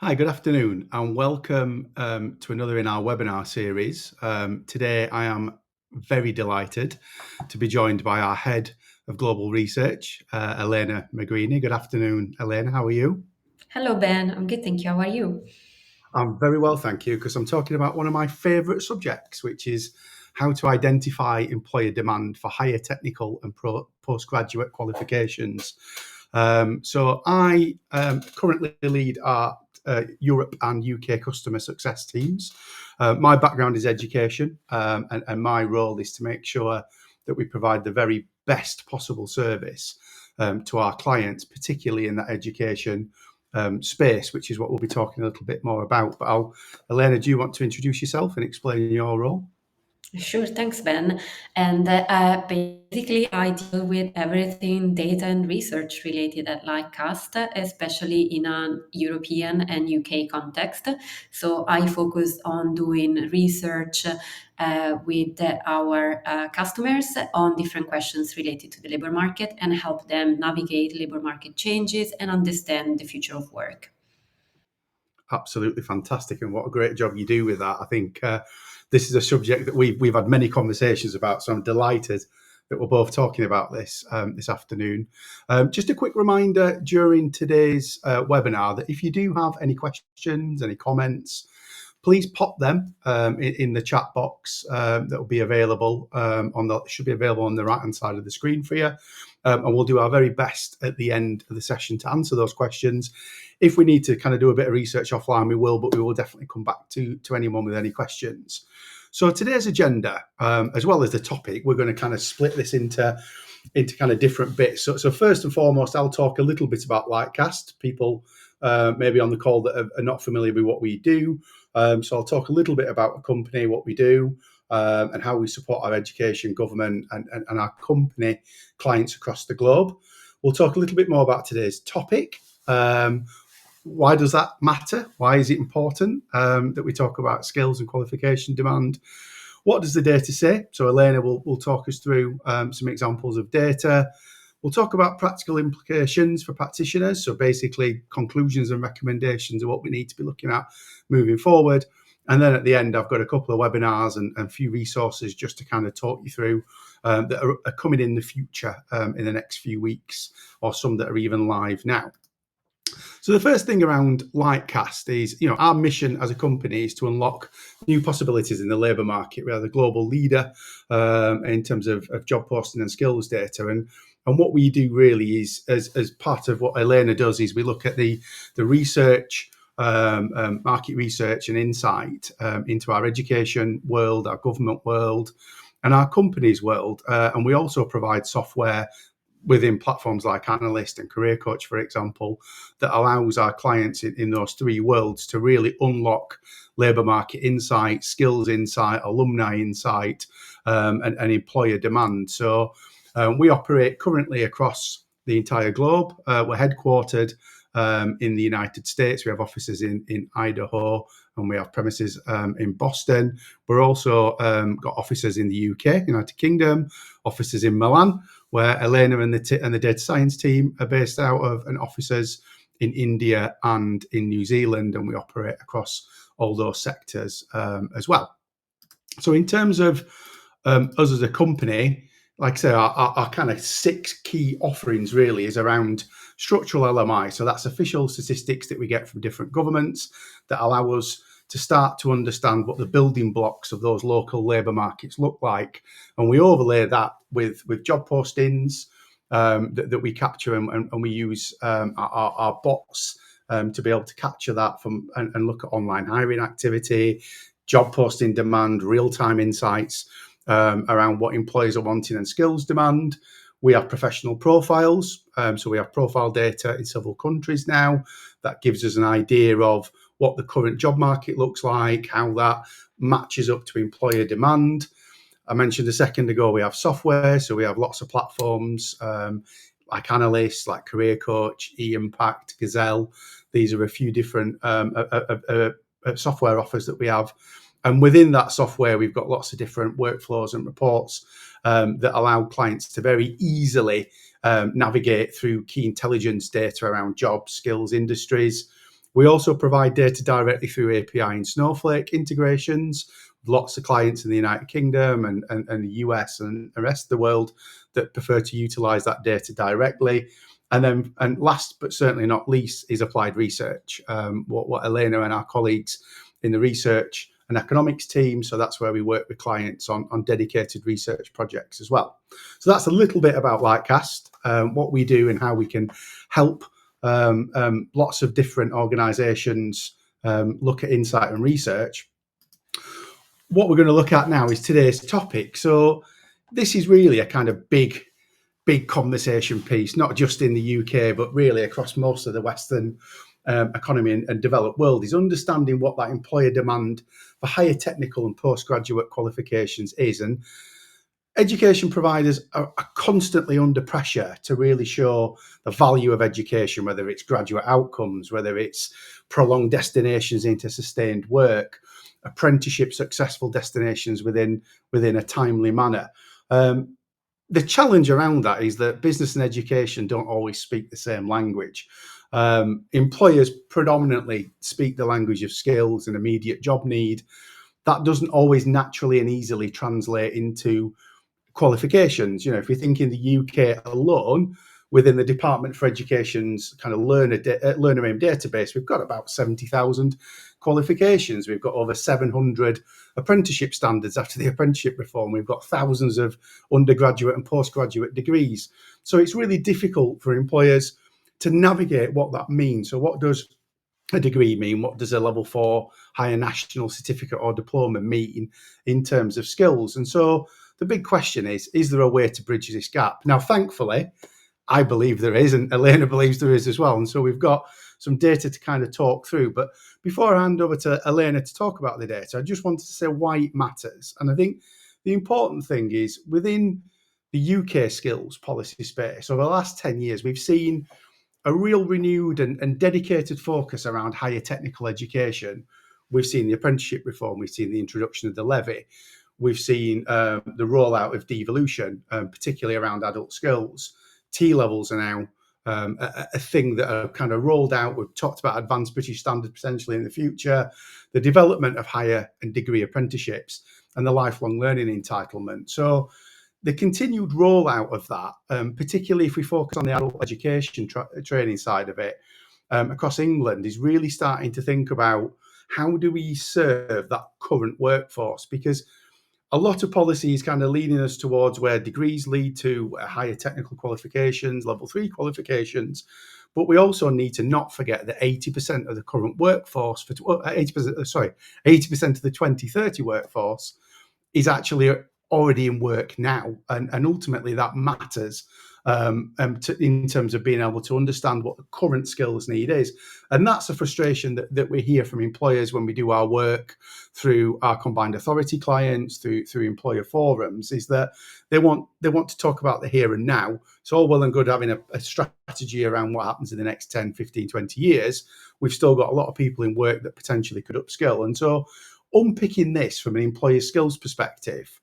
Hi, good afternoon, and welcome to another in our webinar series. Today, I am very delighted to be joined by our Head of Global Research, Elena Magrini. Good afternoon, Elena. How are you? Hello, Ben. I'm good, thank you. How are you? I'm very well, thank you, because I'm talking about one of my favourite subjects, which is how to identify employer demand for higher technical and postgraduate qualifications. So I currently lead our Europe and UK customer success teams. My background is education, and my role is to make sure that we provide the very best possible service to our clients, particularly in that education space, which is what we'll be talking a little bit more about. But Elena, do you want to introduce yourself and explain your role? Sure, thanks, Ben. And basically, I deal with everything data and research related at Lightcast, especially in a European and UK context. So I focus on doing research with our customers on different questions related to the labor market and help them navigate labor market changes and understand the future of work. Absolutely fantastic, and what a great job you do with that. I think this is a subject that we've had many conversations about, so I'm delighted that we're both talking about this this afternoon. Just a quick reminder during today's webinar that if you do have any questions, any comments, please pop them in the chat box that will be available should be available on the right hand side of the screen for you. And we'll do our very best at the end of the session to answer those questions. If we need to kind of do a bit of research offline, we will, but we will definitely come back to anyone with any questions. So today's agenda, as well as the topic, we're going to kind of split this into kind of different bits. So first and foremost, I'll talk a little bit about Lightcast. People maybe on the call that are not familiar with what we do. So I'll talk a little bit about a company, what we do, and how we support our education, government, and our company clients across the globe. We'll talk a little bit more about today's topic. Why does that matter? Why is it important that we talk about skills and qualification demand? What does the data say? So Elena will talk us through some examples of data. We'll talk about practical implications for practitioners. So basically conclusions and recommendations of what we need to be looking at moving forward. And then at the end, I've got a couple of webinars and a few resources just to kind of talk you through that are coming in the future in the next few weeks, or some that are even live now. So the first thing around Lightcast is, our mission as a company is to unlock new possibilities in the labour market. We are the global leader in terms of job posting and skills data. And what we do really is, as part of what Elena does, is we look at the research, market research and insight into our education world, our government world, and our company's world. And we also provide software within platforms like Analyst and Career Coach, for example, that allows our clients in those three worlds to really unlock labour market insight, skills insight, alumni insight, and employer demand. So we operate currently across the entire globe. We're headquartered in the United States. We have offices in Idaho, and we have premises in Boston. We're also got offices in the UK, United Kingdom, offices in Milan, where Elena and the data science team are based out of, and offices in India and in New Zealand, and we operate across all those sectors as well. So in terms of us as a company, like I say, our kind of 6 key offerings really is around structural LMI. So that's official statistics that we get from different governments that allow us to start to understand what the building blocks of those local labour markets look like. And we overlay that with job postings that we capture, and we use our bots to be able to capture that and look at online hiring activity, job posting demand, real-time insights around what employers are wanting and skills demand. We have professional profiles. So we have profile data in several countries now that gives us an idea of what the current job market looks like, how that matches up to employer demand. I mentioned a second ago, we have software. So we have lots of platforms like Analyst, like Career Coach, eImpact, Gazelle. These are a few different software offers that we have. And within that software, we've got lots of different workflows and reports that allow clients to very easily navigate through key intelligence data around jobs, skills, industries. We also provide data directly through API and Snowflake integrations. Lots of clients in the United Kingdom and the US and the rest of the world that prefer to utilize that data directly. And last but certainly not least is applied research. What Elena and our colleagues in the research and economics team, so that's where we work with clients on dedicated research projects as well. So that's a little bit about Lightcast, what we do and how we can help lots of different organizations look at insight and research. What we're going to look at now is today's topic. So this is really a kind of big conversation piece, not just in the UK, but really across most of the Western economy and developed world, is understanding what that employer demand for higher technical and postgraduate qualifications is. And education providers are constantly under pressure to really show the value of education, whether it's graduate outcomes, whether it's prolonged destinations into sustained work, apprenticeship successful destinations within a timely manner. The challenge around that is that business and education don't always speak the same language. Employers predominantly speak the language of skills and immediate job need. That doesn't always naturally and easily translate into qualifications. You know, if we think in the UK alone, within the Department for Education's kind of learner aim database, we've got about 70,000 qualifications. We've got over 700 apprenticeship standards after the apprenticeship reform. We've got thousands of undergraduate and postgraduate degrees. So it's really difficult for employers to navigate what that means. So what does a degree mean? What does a level 4 higher national certificate or diploma mean in terms of skills? And so the big question is there a way to bridge this gap? Now, thankfully, I believe there is, and Elena believes there is as well. And so we've got some data to kind of talk through. But before I hand over to Elena to talk about the data, I just wanted to say why it matters. And I think the important thing is within the UK skills policy space, over the last 10 years, we've seen a real renewed and dedicated focus around higher technical education. We've seen the apprenticeship reform, we've seen the introduction of the levy, we've seen the rollout of devolution, particularly around adult skills. T-levels are now a thing that are kind of rolled out. We've talked about advanced British standard potentially in the future, the development of higher and degree apprenticeships, and the lifelong learning entitlement. So the continued rollout of that, particularly if we focus on the adult education training side of it, across England, is really starting to think about how do we serve that current workforce? Because a lot of policy is kind of leading us towards where degrees lead to higher technical qualifications, level 3 qualifications. But we also need to not forget that 80% of the current workforce, 80% of the 2030 workforce is actually already in work now. And ultimately that matters in terms of being able to understand what the current skills need is. And that's a frustration that we hear from employers when we do our work through our combined authority clients, through employer forums, is that they want to talk about the here and now. It's all well and good having a strategy around what happens in the next 10, 15, 20 years. We've still got a lot of people in work that potentially could upskill. And so unpicking this from an employer skills perspective,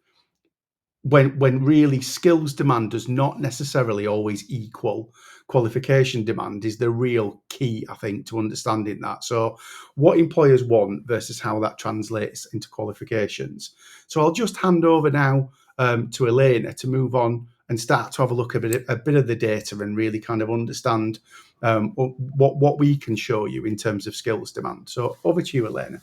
when really skills demand does not necessarily always equal qualification demand, is the real key, I think, to understanding that. So what employers want versus how that translates into qualifications. So I'll just hand over now to Elena to move on and start to have a look at a bit of the data and really kind of understand what we can show you in terms of skills demand. So over to you, Elena.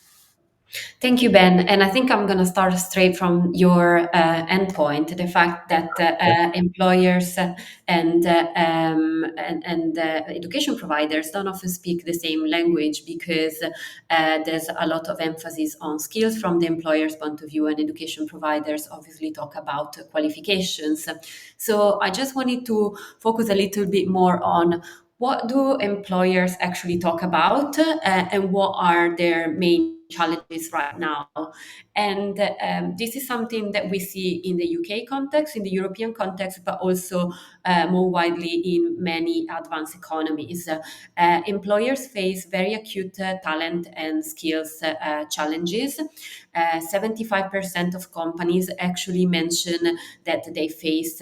Thank you, Ben. And I think I'm going to start straight from your endpoint, the fact that employers and education providers don't often speak the same language because there's a lot of emphasis on skills from the employer's point of view, and education providers obviously talk about qualifications. So I just wanted to focus a little bit more on what do employers actually talk about and what are their main challenges right now. And this is something that we see in the UK context, in the European context, but also more widely in many advanced economies. Employers face very acute talent and skills challenges. 75% of companies actually mention that they face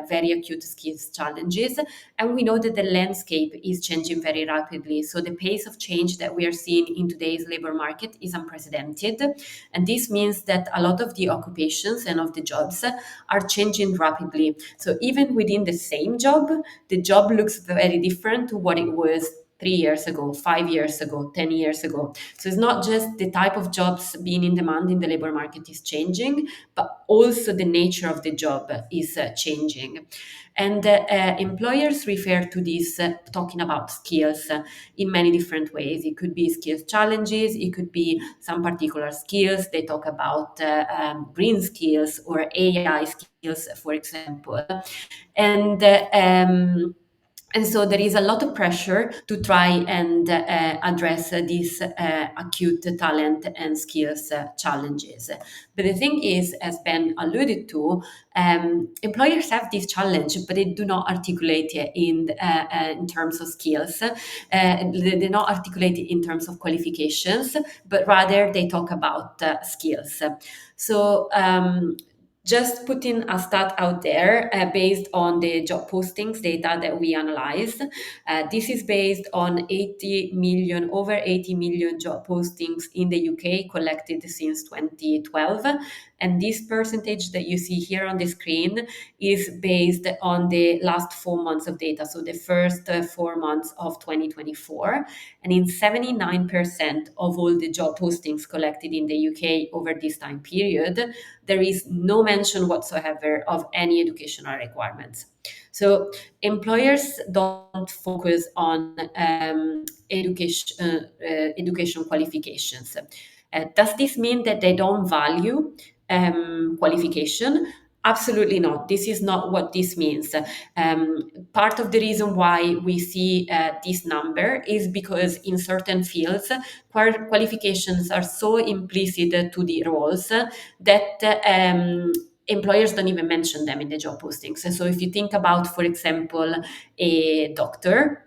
very acute skills challenges. And we know that the landscape is changing very rapidly. So the pace of change that we are seeing in today's labor market is unprecedented. And this means that a lot of the occupations and of the jobs are changing rapidly. So even within the same job, the job looks very different to what it was 3 years ago, 5 years ago, 10 years ago. So it's not just the type of jobs being in demand in the labor market is changing, but also the nature of the job is changing. And employers refer to this talking about skills in many different ways. It could be skills challenges, it could be some particular skills. They talk about green skills or AI skills, for example. And and so there is a lot of pressure to try and address these acute talent and skills challenges. But the thing is, as Ben alluded to, employers have this challenge, but they do not articulate it in terms of skills. They do not articulate it in terms of qualifications, but rather they talk about skills. So just putting a stat out there based on the job postings data that we analyzed. This is based on over 80 million job postings in the UK collected since 2012. And this percentage that you see here on the screen is based on the last 4 months of data, so the first 4 months of 2024. And in 79% of all the job postings collected in the UK over this time period, there is no mention whatsoever of any educational requirements. So employers don't focus on education qualifications. Does this mean that they don't value qualification? Absolutely not. This is not what this means. Part of the reason why we see this number is because in certain fields, qualifications are so implicit to the roles that employers don't even mention them in the job postings. So if you think about, for example, a doctor,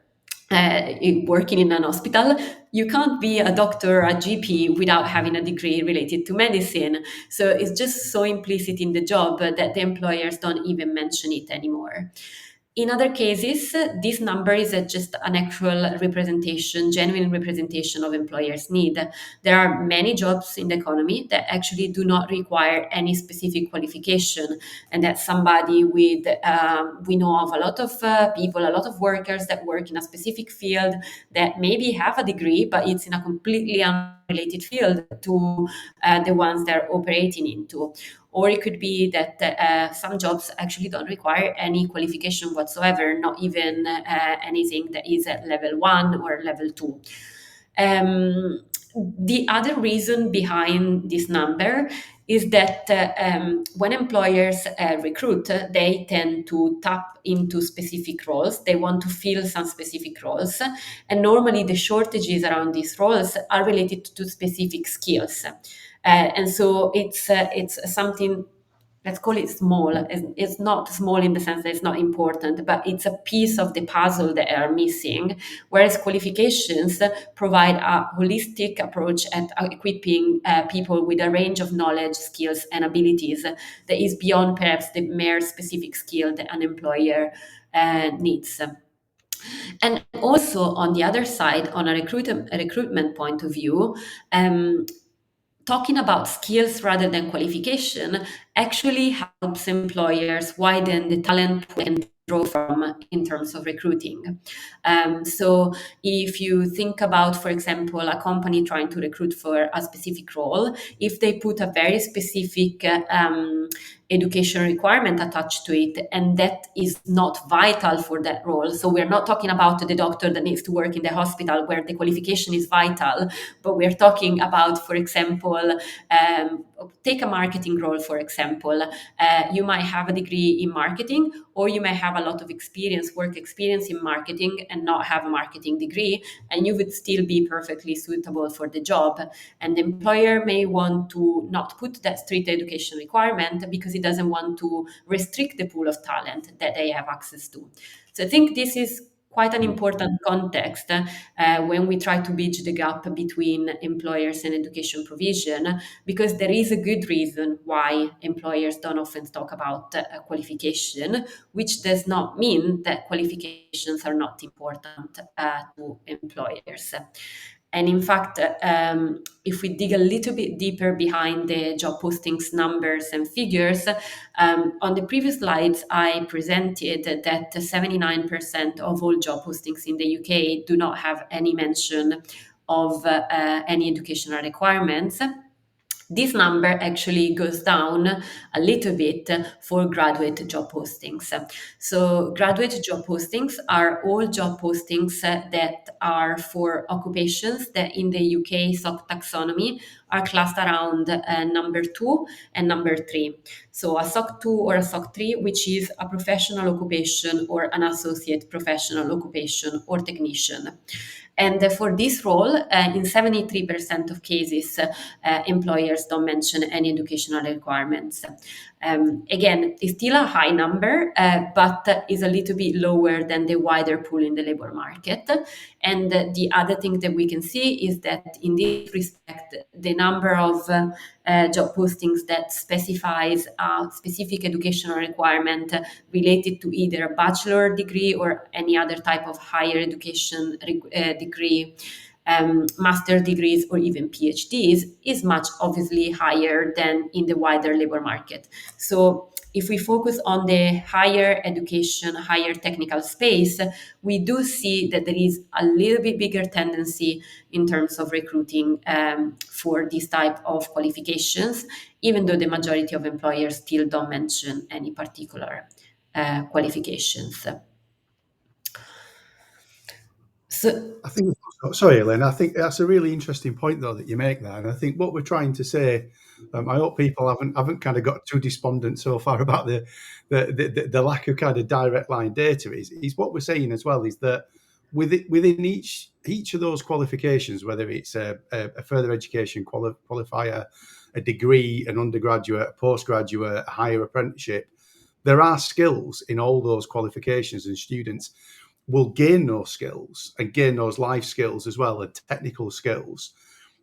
working in an hospital, you can't be a doctor or a GP without having a degree related to medicine. So it's just so implicit in the job that the employers don't even mention it anymore. In other cases, this number is just an actual representation, genuine representation of employers' need. There are many jobs in the economy that actually do not require any specific qualification, and that somebody with, we know of a lot of people, a lot of workers that work in a specific field that maybe have a degree, but it's in a completely unrelated field to the ones they're operating into. Or it could be that some jobs actually don't require any qualification whatsoever, not even anything that is at level 1 or level 2. The other reason behind this number is that when employers recruit, they tend to tap into specific roles. They want to fill some specific roles. And normally the shortages around these roles are related to specific skills. And so it's something, let's call it small. It's not small in the sense that it's not important, but it's a piece of the puzzle that are missing. Whereas qualifications provide a holistic approach at equipping people with a range of knowledge, skills, and abilities that is beyond perhaps the mere specific skill that an employer needs. And also on the other side, on a recruitment point of view, talking about skills rather than qualification actually helps employers widen the talent pool and draw from in terms of recruiting. So if you think about, for example, a company trying to recruit for a specific role, if they put a very specific education requirement attached to it, and that is not vital for that role. So we're not talking about the doctor that needs to work in the hospital where the qualification is vital, but we're talking about, for example, take a marketing role, for example. You might have a degree in marketing, or you may have a lot of work experience in marketing and not have a marketing degree, and you would still be perfectly suitable for the job. And the employer may want to not put that strict education requirement because it doesn't want to restrict the pool of talent that they have access to. So I think this is quite an important context when we try to bridge the gap between employers and education provision, because there is a good reason why employers don't often talk about qualification, which does not mean that qualifications are not important to employers. And in fact, if we dig a little bit deeper behind the job postings numbers and figures, on the previous slides, I presented that 79% of all job postings in the UK do not have any mention of any educational requirements. This number actually goes down a little bit for graduate job postings. So, graduate job postings are all job postings that are for occupations that in the UK SOC taxonomy are classed around number 2 and number 3. So, a SOC 2 or a SOC 3, which is a professional occupation or an associate professional occupation or technician. And for this role, in 73% of cases, employers don't mention any educational requirements. Again, it's still a high number, but is a little bit lower than the wider pool in the labor market. And the other thing that we can see is that in this respect, the number of job postings that specifies a specific educational requirement related to either a bachelor degree or any other type of higher education degree, master degrees or even PhDs, is much obviously higher than in the wider labor market. So if we focus on the higher education, higher technical space, we do see that there is a little bit bigger tendency in terms of recruiting for this type of qualifications, even though the majority of employers still don't mention any particular qualifications. So, I think, sorry, Elaine, I think that's a really interesting point, though, that you make there. And I think what we're trying to say, I hope people haven't kind of got too despondent so far about the lack of kind of direct line data. Is what we're saying as well is that within each of those qualifications, whether it's a further education qualifier, a degree, an undergraduate, a postgraduate, a higher apprenticeship, there are skills in all those qualifications, and students will gain those skills and gain those life skills as well, and technical skills.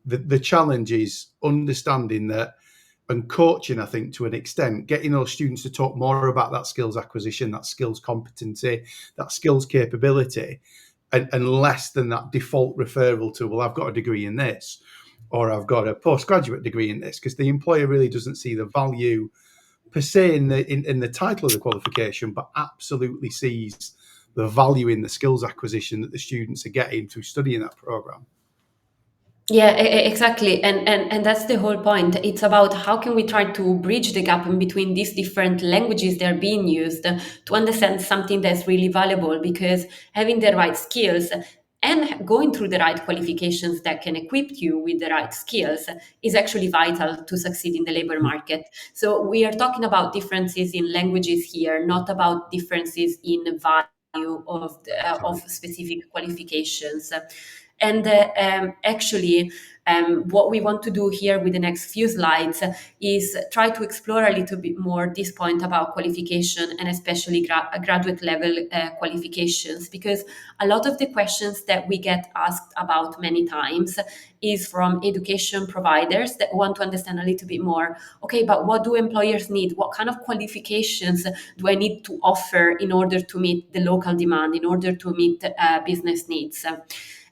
The challenge is understanding that and coaching, I think, to an extent, getting those students to talk more about that skills acquisition, that skills competency, that skills capability, and less than that default referral to, well, I've got a degree in this, or I've got a postgraduate degree in this, because the employer really doesn't see the value per se in the title of the qualification, but absolutely sees the value in the skills acquisition that the students are getting through studying that program. yeah, exactly. And that's the whole point. It's about how can we try to bridge the gap in between these different languages that are being used to understand something that's really valuable, because having the right skills and going through the right qualifications that can equip you with the right skills is actually vital to succeed in the labor market. So we are talking about differences in languages here, not about differences in value of specific qualifications. And actually, what we want to do here with the next few slides is try to explore a little bit more this point about qualification, and especially graduate level qualifications, because a lot of the questions that we get asked about many times is from education providers that want to understand a little bit more, okay, but what do employers need? What kind of qualifications do I need to offer in order to meet the local demand, in order to meet business needs?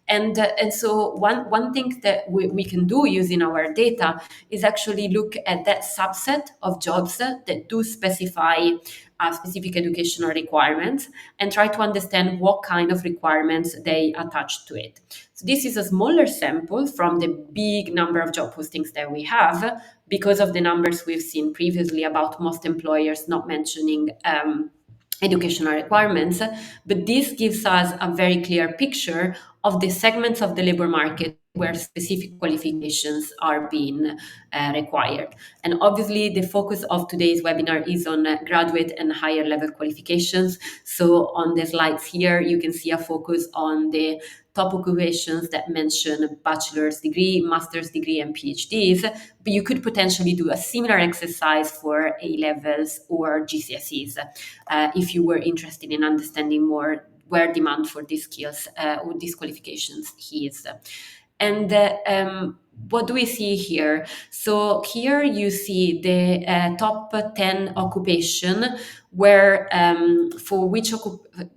And so one thing that we can do using our data is actually look at that subset of jobs that do specify specific educational requirements, and try to understand what kind of requirements they attach to it. So this is a smaller sample from the big number of job postings that we have, because of the numbers we've seen previously about most employers not mentioning educational requirements. But this gives us a very clear picture of the segments of the labor market where specific qualifications are being required. And obviously, the focus of today's webinar is on graduate and higher level qualifications. So on the slides here, you can see a focus on the top occupations that mention bachelor's degree, master's degree, and PhDs, but you could potentially do a similar exercise for A-levels or GCSEs if you were interested in understanding more where demand for these skills or these qualifications is. And what do we see here? So here you see the top 10 occupation where for which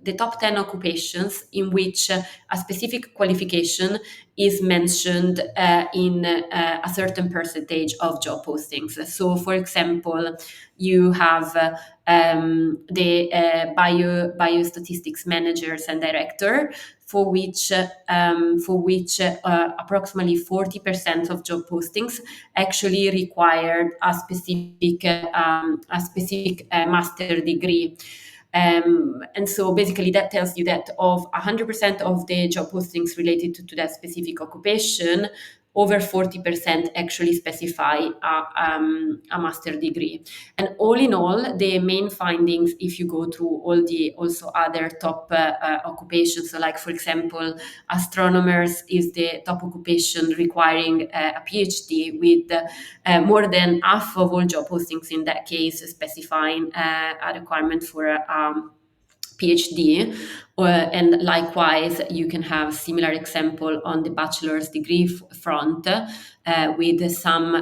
the top 10 occupations in which a specific qualification is mentioned in a certain percentage of job postings. So for example, you have the biostatistics managers and director, for which approximately 40% of job postings actually required a specific master degree. And so basically that tells you that of 100% of the job postings related to that specific occupation, over 40% actually specify a master degree. And all in all, the main findings, if you go through all the also other top occupations, so like for example, astronomers is the top occupation requiring a PhD, with more than half of all job postings in that case specifying a requirement for a PhD, and likewise you can have similar example on the bachelor's degree front with some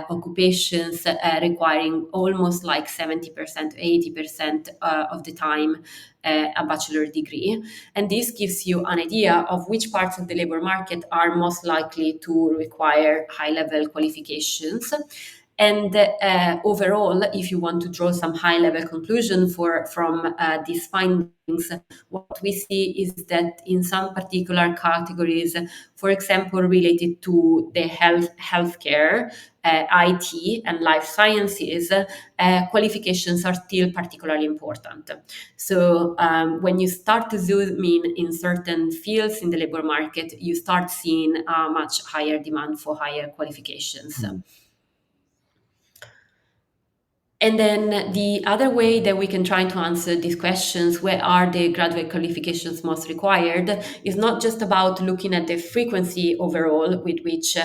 occupations requiring almost like 70%, 80% of the time a bachelor degree. And this gives you an idea of which parts of the labor market are most likely to require high-level qualifications. And overall, if you want to draw some high-level conclusion from these findings, what we see is that in some particular categories, for example, related to the healthcare, IT, and life sciences, qualifications are still particularly important. So when you start to zoom in certain fields in the labor market, you start seeing a much higher demand for higher qualifications. Mm-hmm. And then the other way that we can try to answer these questions, where are the graduate qualifications most required, is not just about looking at the frequency overall with which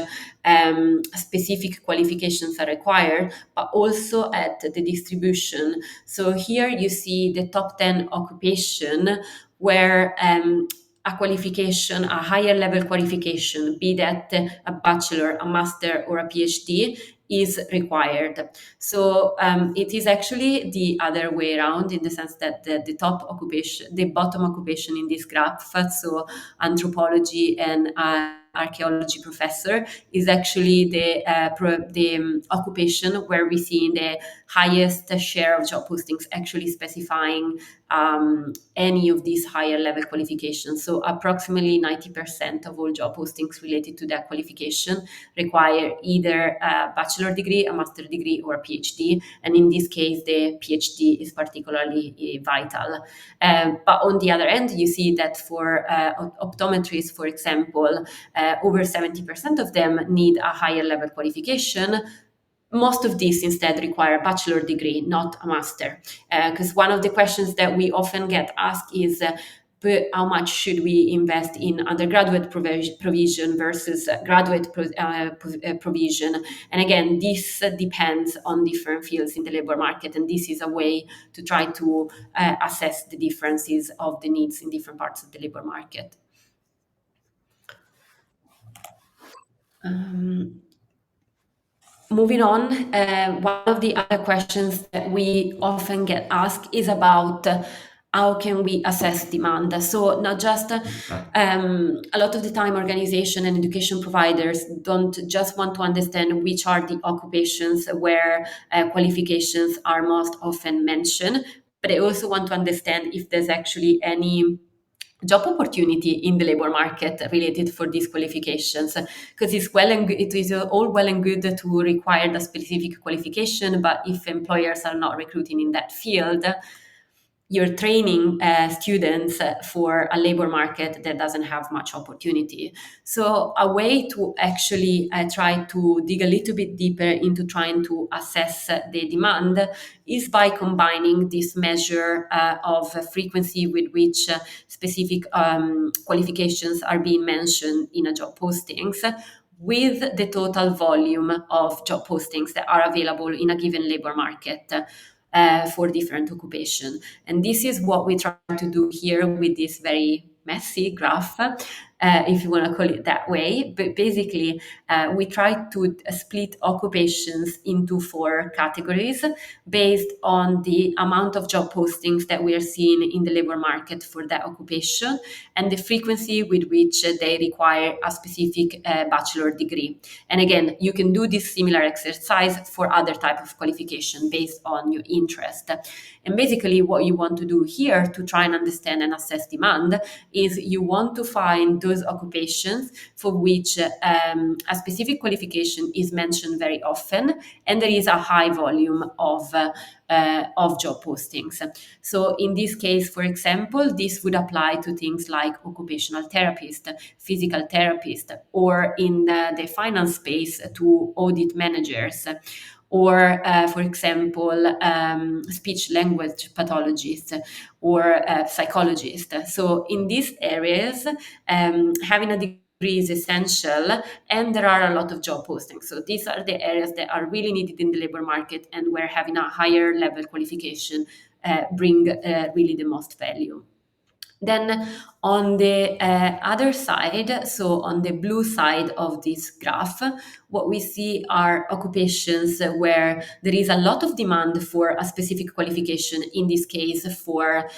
specific qualifications are required, but also at the distribution. So here you see the top 10 occupation where a qualification, a higher level qualification, be that a bachelor, a master, or a PhD, is required. So it is actually the other way around, in the sense that the top occupation, the bottom occupation in this graph, so anthropology and archaeology professor, is actually the occupation where we see the highest share of job postings actually specifying any of these higher level qualifications. So approximately 90% of all job postings related to that qualification require either a bachelor degree, a master degree, or a PhD. And in this case, the PhD is particularly vital. But on the other end, you see that for optometrists, for example, over 70% of them need a higher level qualification. Most of these instead require a bachelor degree, not a master. Because one of the questions that we often get asked is, but how much should we invest in undergraduate provision versus graduate provision? And again, this depends on different fields in the labor market, and this is a way to try to assess the differences of the needs in different parts of the labor market. Moving on, one of the other questions that we often get asked is about how can we assess demand? So not just a lot of the time, organization and education providers don't just want to understand which are the occupations where qualifications are most often mentioned, but they also want to understand if there's actually any job opportunity in the labor market related for these qualifications, because it is all well and good to require the specific qualification, but if employers are not recruiting in that field, you're training students for a labor market that doesn't have much opportunity. So a way to actually try to dig a little bit deeper into trying to assess the demand is by combining this measure of frequency with which specific qualifications are being mentioned in a job postings with the total volume of job postings that are available in a given labor market for different occupation. And this is what we try to do here with this very messy graph, if you want to call it that way. But basically, we try to split occupations into 4 categories based on the amount of job postings that we are seeing in the labor market for that occupation and the frequency with which they require a specific bachelor degree. And again, you can do this similar exercise for other type of qualification based on your interest. And basically what you want to do here to try and understand and assess demand is you want to find those occupations for which a specific qualification is mentioned very often and there is a high volume of job postings. So in this case, for example, this would apply to things like occupational therapist, physical therapist, or in the finance space to audit managers, or, for example, speech language pathologists or psychologists. So in these areas, having a degree is essential, and there are a lot of job postings. So these are the areas that are really needed in the labor market and where having a higher level qualification bring really the most value. Then on the other side, so on the blue side of this graph, what we see are occupations where there is a lot of demand for a specific qualification, in this case for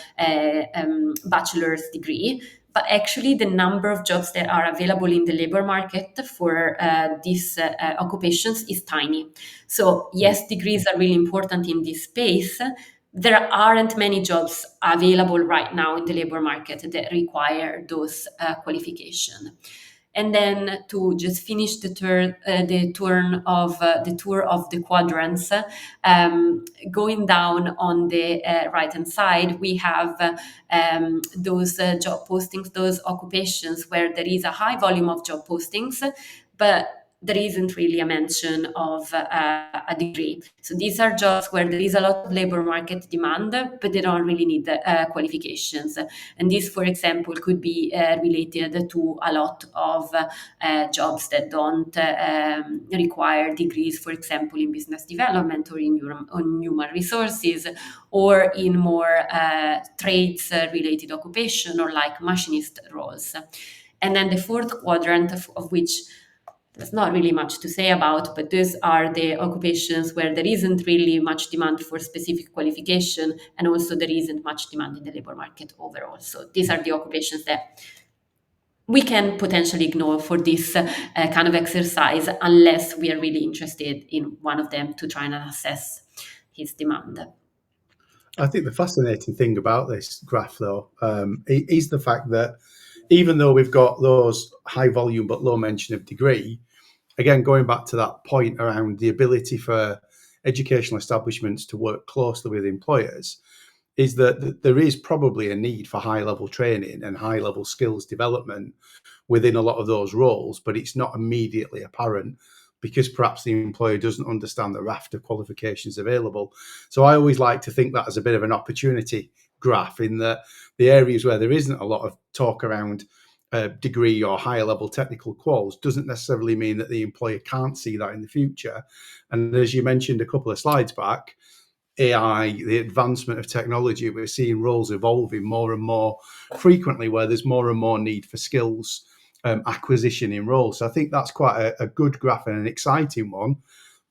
bachelor's degree. But actually, the number of jobs that are available in the labor market for these occupations is tiny. So yes, degrees are really important in this space. There aren't many jobs available right now in the labor market that require those qualifications. And then to just finish the tour of the quadrants, going down on the right hand side, we have those job postings, those occupations where there is a high volume of job postings, but there isn't really a mention of a degree. So these are jobs where there is a lot of labor market demand, but they don't really need qualifications. And this, for example, could be related to a lot of jobs that don't require degrees, for example, in business development or in human resources, or in more trades-related occupation or like machinist roles. And then the fourth quadrant of which there's not really much to say about, but these are the occupations where there isn't really much demand for specific qualification, and also there isn't much demand in the labor market overall. So these are the occupations that we can potentially ignore for this kind of exercise unless we are really interested in one of them to try and assess his demand. I think the fascinating thing about this graph, though, is the fact that even though we've got those high volume but low mention of degree, again, going back to that point around the ability for educational establishments to work closely with employers, is that there is probably a need for high-level training and high-level skills development within a lot of those roles, but it's not immediately apparent because perhaps the employer doesn't understand the raft of qualifications available. So I always like to think that as a bit of an opportunity graph, in that the areas where there isn't a lot of talk around degree or higher level technical quals doesn't necessarily mean that the employer can't see that in the future. And as you mentioned a couple of slides back, AI, the advancement of technology, we're seeing roles evolving more and more frequently where there's more and more need for skills acquisition in roles. So I think that's quite a good graph and an exciting one,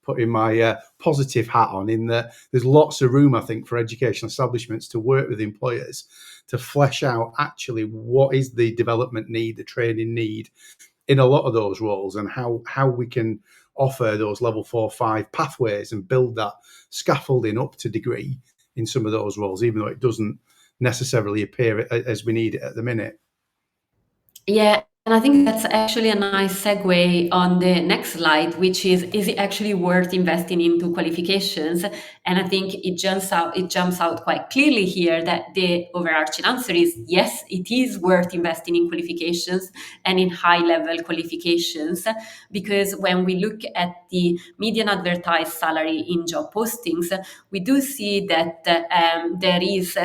putting my positive hat on, in that there's lots of room, I think, for educational establishments to work with employers to flesh out actually what is the development need, the training need in a lot of those roles, and how we can offer those level 4-5 pathways and build that scaffolding up to degree in some of those roles, even though it doesn't necessarily appear as we need it at the minute. Yeah, and I think that's actually a nice segue on the next slide, which is it actually worth investing into qualifications? And I think it jumps out quite clearly here that the overarching answer is yes, it is worth investing in qualifications and in high level qualifications, because when we look at the median advertised salary in job postings, we do see that there is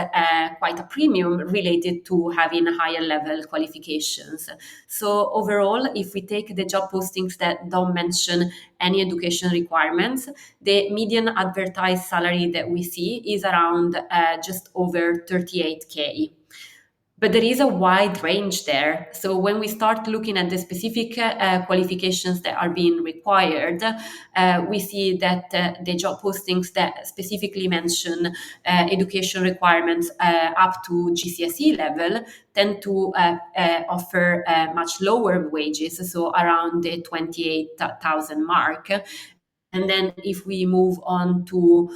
quite a premium related to having higher level qualifications. So overall, if we take the job postings that don't mention any education requirements, the median advertised salary that we see is around just over 38K. But there is a wide range there. So when we start looking at the specific qualifications that are being required, we see that the job postings that specifically mention education requirements up to GCSE level tend to offer much lower wages, so around the 28,000 mark. And then if we move on to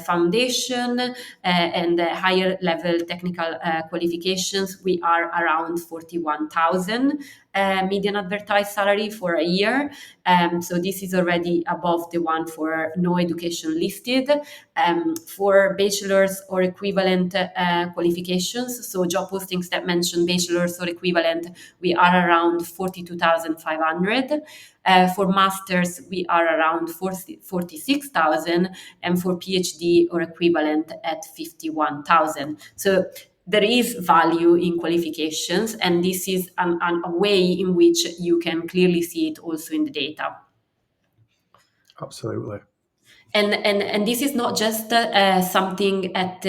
foundation and higher level technical qualifications, we are around 41,000 median advertised salary for a year. So this is already above the one for no education listed. For bachelor's or equivalent qualifications, so job postings that mention bachelor's or equivalent, we are around 42,500. For masters, we are around 46,000, and for PhD or equivalent at 51,000. So there is value in qualifications, and this is a way in which you can clearly see it also in the data. Absolutely. And this is not just something at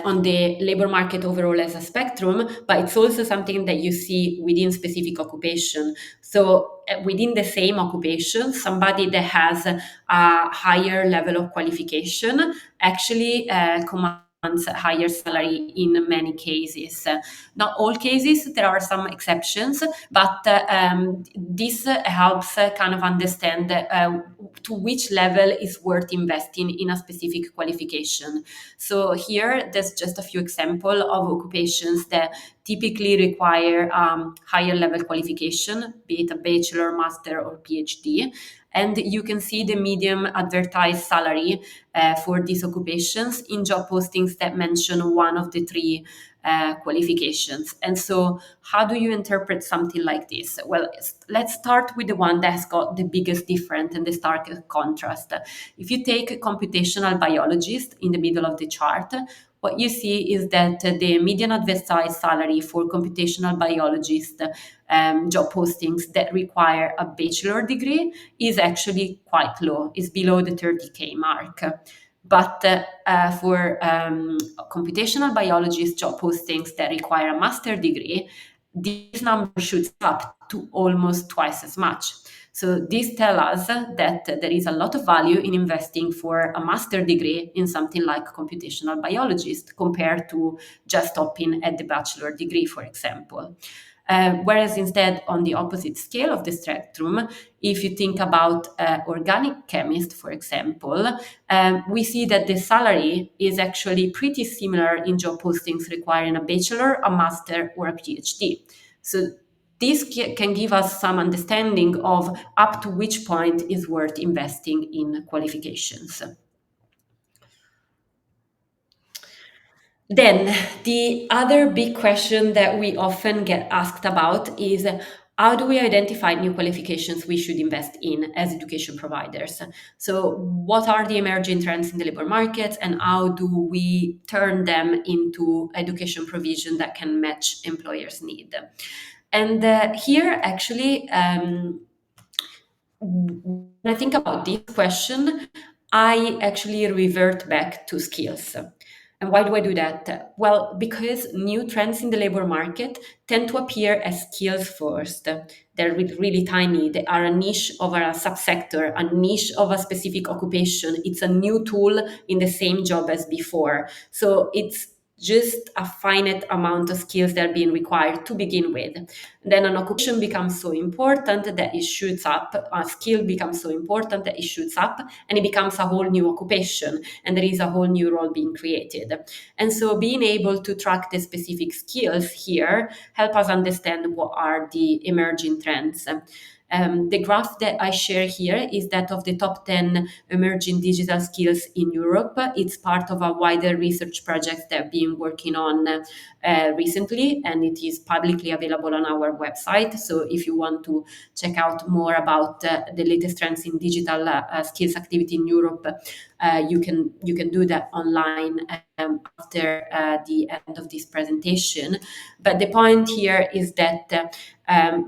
on the labor market overall as a spectrum, but it's also something that you see within specific occupation. So within the same occupation, somebody that has a higher level of qualification actually commands a higher salary in many cases. Not all cases, there are some exceptions, but this helps kind of understand to which level is worth investing in a specific qualification. So here, there's just a few examples of occupations that typically require higher level qualification, be it a bachelor, master, or PhD. And you can see the median advertised salary for these occupations in job postings that mention one of the three qualifications. And so, how do you interpret something like this? Well, let's start with the one that's got the biggest difference and the starkest contrast. If you take a computational biologist in the middle of the chart, what you see is that the median advertised salary for computational biologist job postings that require a bachelor degree is actually quite low. It's below the 30K mark. But for computational biologist job postings that require a master degree, this number shoots up to almost twice as much. So this tells us that there is a lot of value in investing for a master degree in something like computational biologist compared to just stopping at the bachelor degree, for example. Whereas instead, on the opposite scale of the spectrum, if you think about organic chemist, for example, we see that the salary is actually pretty similar in job postings requiring a bachelor, a master, or a PhD. So this can give us some understanding of up to which point is worth investing in qualifications. Then the other big question that we often get asked about is how do we identify new qualifications we should invest in as education providers? So what are the emerging trends in the labor market, and how do we turn them into education provision that can match employers' need? And here, actually, when I think about this question, I actually revert back to skills. And why do I do that? Well, because new trends in the labor market tend to appear as skills first. They're really tiny. They are a niche of a subsector, a niche of a specific occupation. It's a new tool in the same job as before. So it's just a finite amount of skills that are being required to begin with. Then an occupation becomes so important that it shoots up, a skill becomes so important that it shoots up, and it becomes a whole new occupation, and there is a whole new role being created. And so being able to track the specific skills here help us understand what are the emerging trends. The graph that I share here is that of the top 10 emerging digital skills in Europe. It's part of a wider research project that I've been working on recently, and it is publicly available on our website. So if you want to check out more about the latest trends in digital skills activity in Europe, you can do that online after the end of this presentation. But the point here is that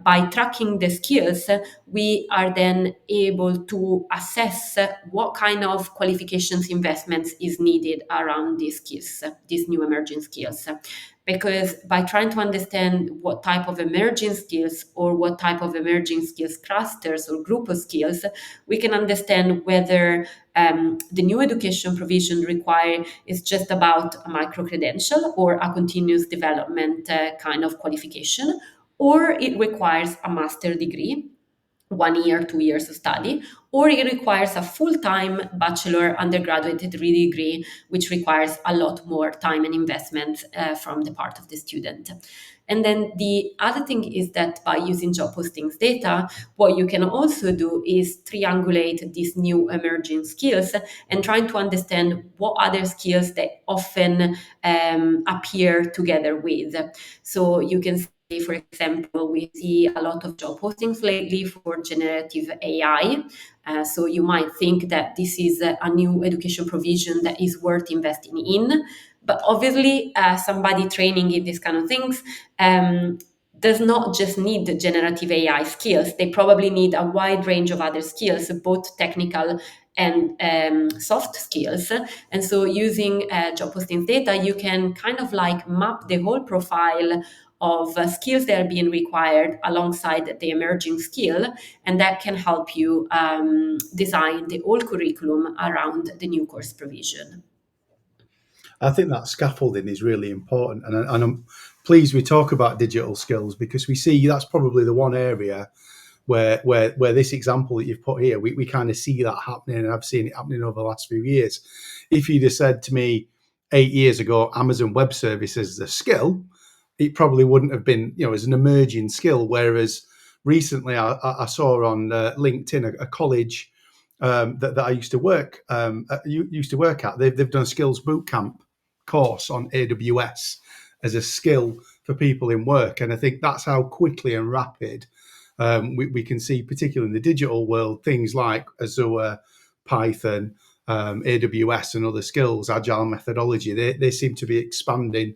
by tracking the skills, we are then able to assess what kind of qualifications investments is needed around these skills, these new emerging skills. Because by trying to understand what type of emerging skills or what type of emerging skills clusters or group of skills, we can understand whether the new education provision required is just about a micro-credential or a continuous development kind of qualification, or it requires a master degree, 1 year, 2 years of study, or it requires a full-time bachelor undergraduate degree, which requires a lot more time and investment from the part of the student. And then the other thing is that by using job postings data, what you can also do is triangulate these new emerging skills and trying to understand what other skills they often appear together with. So you can see, for example, we see a lot of job postings lately for generative AI. So you might think that this is a new education provision that is worth investing in. But obviously, somebody training in these kind of things does not just need the generative AI skills. They probably need a wide range of other skills, both technical and soft skills. And so using job postings data, you can kind of like map the whole profile of skills that are being required alongside the emerging skill, and that can help you design the whole curriculum around the new course provision. I think that scaffolding is really important, and I'm pleased we talk about digital skills, because we see that's probably the one area where this example that you've put here, we kind of see that happening, and I've seen it happening over the last few years. If you'd have said to me 8 years ago, Amazon Web Services is a skill, it probably wouldn't have been, as an emerging skill. Whereas recently I saw on LinkedIn a college that I used to work at. They've done a skills bootcamp course on AWS as a skill for people in work, and I think that's how quickly and rapid we can see, particularly in the digital world, things like Azure, Python, AWS, and other skills, agile methodology. They seem to be expanding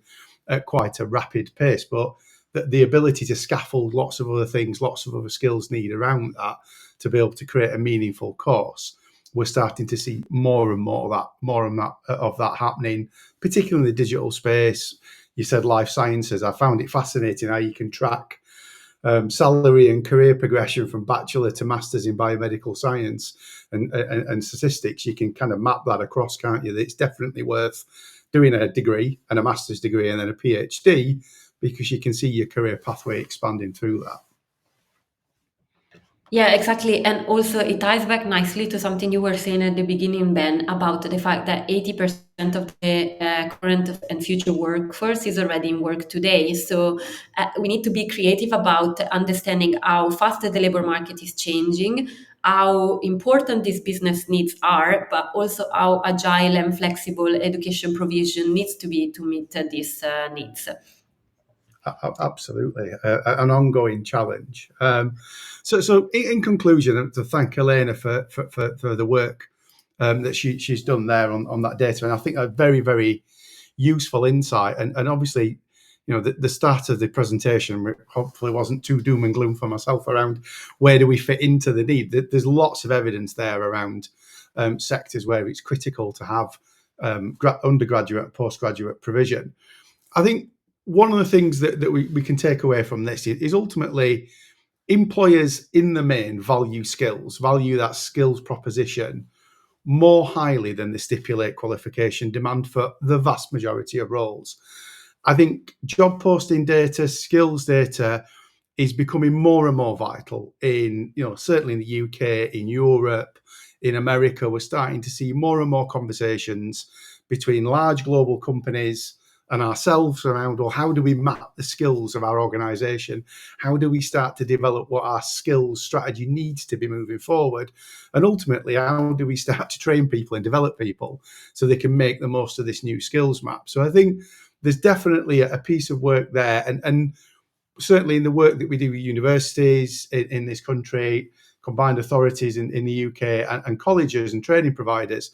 at quite a rapid pace, but the ability to scaffold lots of other things, lots of other skills need around that to be able to create a meaningful course. We're starting to see more and more of that happening, particularly in the digital space. You said life sciences. I found it fascinating how you can track salary and career progression from bachelor to masters in biomedical science and statistics. You can kind of map that across, can't you? It's definitely worth doing a degree and a master's degree and then a PhD, because you can see your career pathway expanding through that. Yeah, exactly. And also it ties back nicely to something you were saying at the beginning, Ben, about the fact that 80% of the current and future workforce is already in work today. So we need to be creative about understanding how fast the labor market is changing, how important these business needs are, but also how agile and flexible education provision needs to be to meet these needs. Absolutely, an ongoing challenge. So in conclusion, to thank Elena for the work that she's done there on that data, and I think a very, very useful insight. And obviously, the start of the presentation hopefully wasn't too doom and gloom for myself around where do we fit into the need. There's lots of evidence there around sectors where it's critical to have undergraduate, postgraduate provision. I think one of the things that we can take away from this is ultimately employers in the main value skills, value that skills proposition more highly than the stipulate qualification demand for the vast majority of roles. I think job posting data, skills data is becoming more and more vital in, certainly in the UK, in Europe, in America. We're starting to see more and more conversations between large global companies and ourselves around, well, how do we map the skills of our organization? How do we start to develop what our skills strategy needs to be moving forward? And ultimately, how do we start to train people and develop people so they can make the most of this new skills map? So I think there's definitely a piece of work there. And certainly in the work that we do with universities in this country, combined authorities in the UK, and colleges and training providers,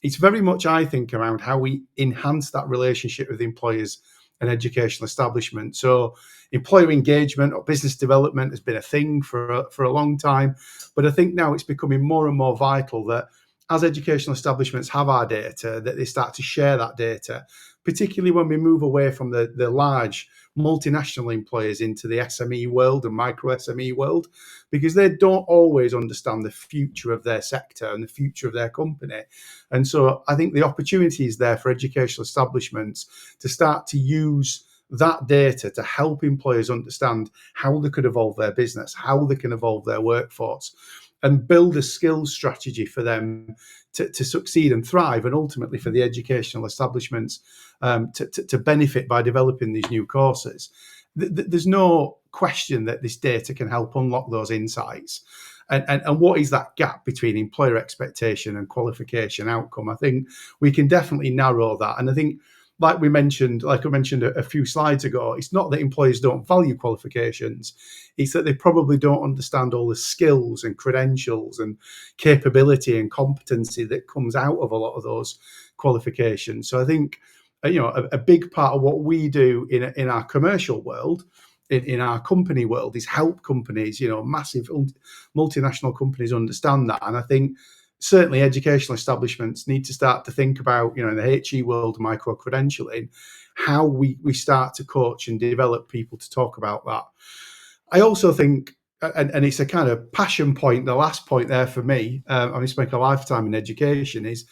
it's very much, I think, around how we enhance that relationship with employers and educational establishments. So employer engagement or business development has been a thing for a long time, but I think now it's becoming more and more vital that as educational establishments have our data, that they start to share that data, particularly when we move away from the large multinational employers into the SME world and micro SME world, because they don't always understand the future of their sector and the future of their company. And so I think the opportunity is there for educational establishments to start to use that data to help employers understand how they could evolve their business, how they can evolve their workforce, and build a skills strategy for them to succeed and thrive, and ultimately for the educational establishments to benefit by developing these new courses. There's no question that this data can help unlock those insights. And what is that gap between employer expectation and qualification outcome? I think we can definitely narrow that. And I think, like I mentioned a few slides ago, it's not that employers don't value qualifications, it's that they probably don't understand all the skills and credentials and capability and competency that comes out of a lot of those qualifications. So I think, a big part of what we do in our commercial world, in our company world, is help companies, massive multinational companies understand that. And I think certainly educational establishments need to start to think about, in the HE world, micro-credentialing, how we start to coach and develop people to talk about that. I also think, and it's a kind of passion point, the last point there for me, having spent a lifetime in education, is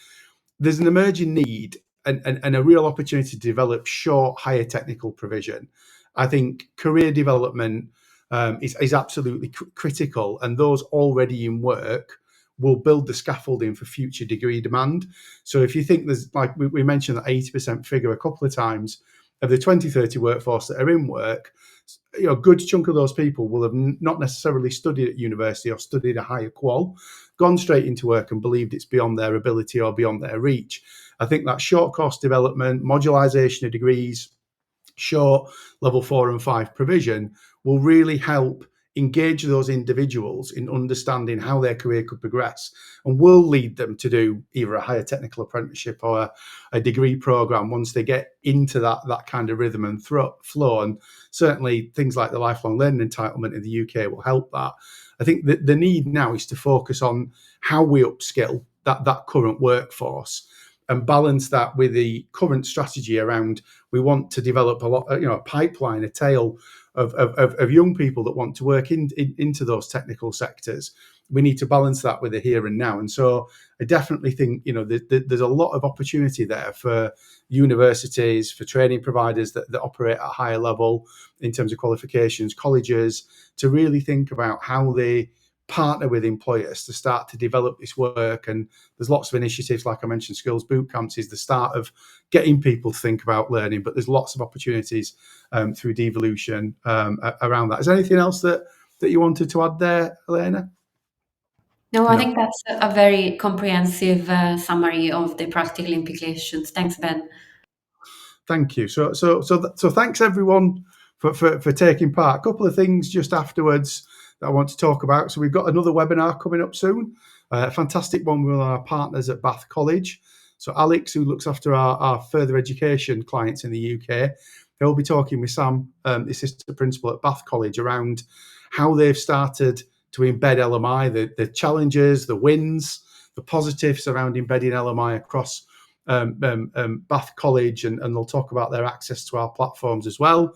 there's an emerging need and a real opportunity to develop short, higher technical provision. I think career development is absolutely critical, and those already in work will build the scaffolding for future degree demand. So if you think there's, like we mentioned, that 80% figure a couple of times of the 2030 workforce that are in work, a good chunk of those people will have not necessarily studied at university or studied a higher qual, gone straight into work and believed it's beyond their ability or beyond their reach. I think that short course development, modularisation of degrees, short level 4 and 5 provision will really help engage those individuals in understanding how their career could progress, and will lead them to do either a higher technical apprenticeship or a degree program once they get into that kind of rhythm and flow. And certainly things like the lifelong learning entitlement in the UK will help that. I think that the need now is to focus on how we upskill that current workforce and balance that with the current strategy around, we want to develop a pipeline, a tail of young people that want to work into those technical sectors. We need to balance that with the here and now. And so I definitely think, there's a lot of opportunity there for universities, for training providers that operate at a higher level in terms of qualifications, colleges, to really think about how they partner with employers to start to develop this work. And there's lots of initiatives, like I mentioned, skills boot camps is the start of getting people to think about learning, but there's lots of opportunities through devolution around that. Is there anything else that you wanted to add there, Elena? No, I think that's a very comprehensive summary of the practical implications. Thanks, Ben. Thank you. So thanks everyone for taking part. A couple of things just afterwards that I want to talk about. So we've got another webinar coming up soon, a fantastic one with our partners at Bath College. So Alex, who looks after our further education clients in the UK, he'll be talking with Sam, the assistant principal at Bath College, around how they've started to embed LMI, the challenges, the wins, the positives around embedding LMI across Bath College, and they'll talk about their access to our platforms as well.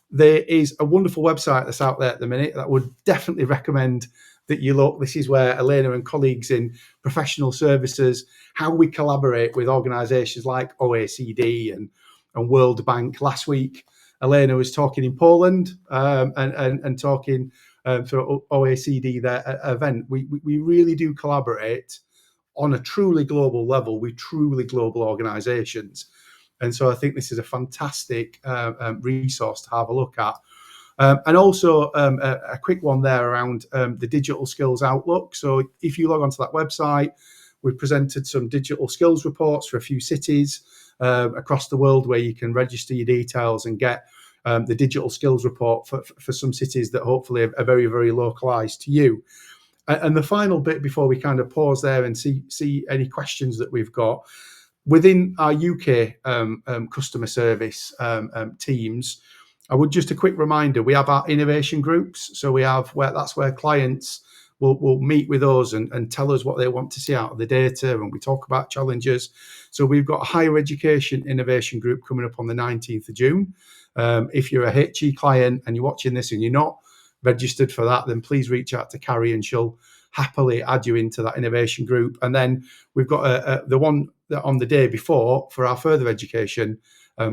There is a wonderful website that's out there at the minute that I would definitely recommend that you look. This is where Elena and colleagues in professional services, how we collaborate with organisations like OECD and World Bank. Last week, Elena was talking in Poland and talking for OECD, their event. We really do collaborate on a truly global level with truly global organisations. And so I think this is a fantastic resource to have a look at. And also a quick one there around the digital skills outlook. So if you log onto that website, we've presented some digital skills reports for a few cities across the world where you can register your details and get the digital skills report for some cities that hopefully are very, very localized to you. And the final bit before we kind of pause there and see any questions that we've got, within our UK customer service teams, I would just a quick reminder, we have our innovation groups. So we have that's where clients will meet with us and tell us what they want to see out of the data, and we talk about challenges. So we've got a higher education innovation group coming up on the 19th of June. If you're a HE client and you're watching this and you're not registered for that, then please reach out to Carrie and she'll happily add you into that innovation group. And then we've got the one that on the day before for our further education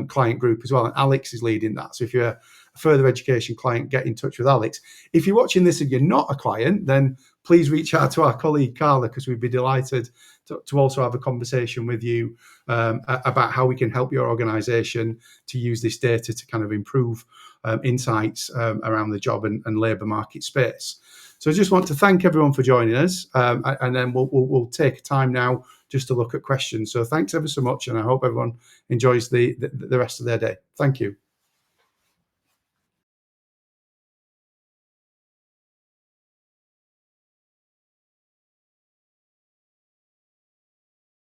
client group as well. And Alex is leading that. So if you're a further education client, get in touch with Alex. If you're watching this and you're not a client, then please reach out to our colleague Carla, because we'd be delighted to also have a conversation with you about how we can help your organisation to use this data to kind of improve insights around the job and labour market space. So I just want to thank everyone for joining us, and then we'll take time now just to look at questions. So thanks ever so much, and I hope everyone enjoys the rest of their day. Thank you.